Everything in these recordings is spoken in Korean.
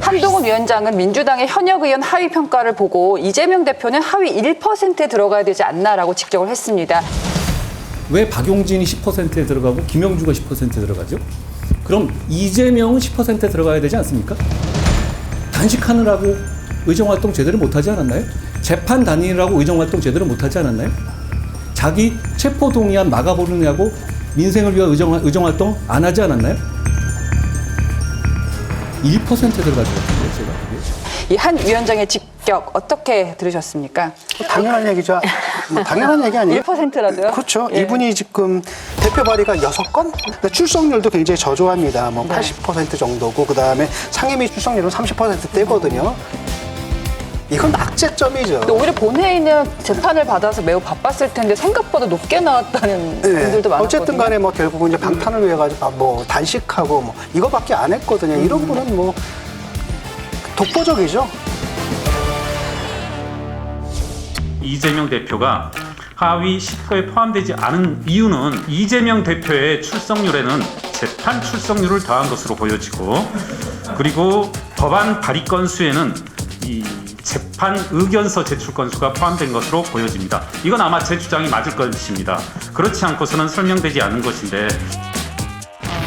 한동훈 위원장은 민주당의 현역 의원 하위 평가를 보고 이재명 대표는 하위 1%에 들어가야 되지 않나라고 직격을 했습니다. 왜 박용진이 10%에 들어가고 김영주가 10%에 들어가죠? 그럼 이재명은 10%에 들어가야 되지 않습니까? 단식하느라고 의정활동 제대로 못하지 않았나요? 재판 다니느라고 의정활동 제대로 못하지 않았나요? 자기 체포동의안 막아보느냐고 민생을 위한 의정활동 안 하지 않았나요? 1%에 들어갈 것 같은데요, 제가 보기에. 이 한 위원장의 직격 어떻게 들으셨습니까? 당연한 얘기죠. 뭐 당연한 얘기 아니에요? 1%라도요? 그렇죠. 예. 이분이 지금 대표 발의가 6건? 출석률도 굉장히 저조합니다. 뭐 80% 정도고, 그 다음에 상임위 출석률은 30%대거든요. 이건 악재점이죠. 근데 오히려 본회의는 재판을 받아서 매우 바빴을 텐데 생각보다 높게 나왔다는 분들도 많았거든요. 어쨌든 간에 뭐 결국은 이제 방탄을 위해 가지고 뭐 단식하고 뭐 이거밖에 안 했거든요. 이런 분은 뭐 독보적이죠. 이재명 대표가 하위 10%에 포함되지 않은 이유는 이재명 대표의 출석률에는 재판 출석률을 더한 것으로 보여지고, 그리고 법안 발의 건수에는 이 재판 의견서 제출 건수가 포함된 것으로 보여집니다. 이건 아마 제 주장이 맞을 것입니다. 그렇지 않고서는 설명되지 않은 것인데,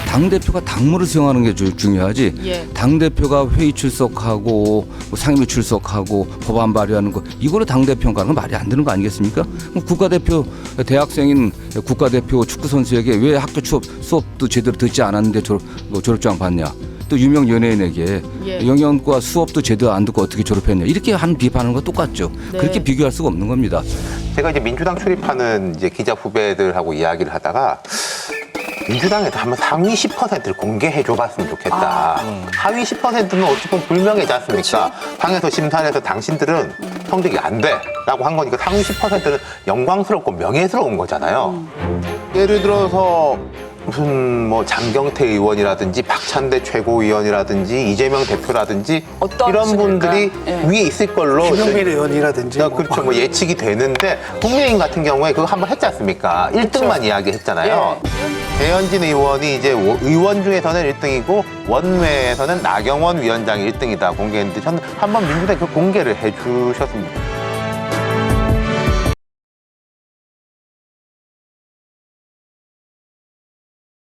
당대표가 당무를 수행하는 게 중요하지. 예. 당대표가 회의 출석하고 뭐 상임위 출석하고 법안 발의하는 거, 이거로 당대표가 하는 건 말이 안 되는 거 아니겠습니까? 그럼 국가대표, 대학생인 국가대표 축구선수에게 왜 학교 수업도 제대로 듣지 않았는데 졸업장 받냐? 또 유명 연예인에게 영양과 수업도 제대로 안 듣고 어떻게 졸업했냐? 이렇게 하는 비판하는 거 똑같죠. 그렇게 비교할 수가 없는 겁니다. 제가 이제 민주당 출입하는 이제 기자 후배들하고 이야기를 하다가, 민주당에도 한번 상위 10%를 공개해 줘봤으면 좋겠다. 하위 10%는 어찌 보면 불명예지 않습니까? 당에서 심사해서 당신들은 성적이 안 돼 라고 한 거니까 상위 10%는 영광스럽고 명예스러운 거잖아요. 예를 들어서 무슨 뭐 장경태 의원이라든지 박찬대 최고위원이라든지 이재명 대표라든지 이런 식일까? 분들이 예. 위에 있을 걸로 김용민 의원이라든지 그렇죠. 뭐 예측이 되는데, 국민의힘 같은 경우에 그거 한번 했지 않습니까? 1등만 이야기했잖아요. 배현진 의원이 이제 의원 중에서는 1등이고 원외에서는 나경원 위원장이 1등이다 공개했는데, 저는 한번 민주당이 그 공개를 해주셨습니다.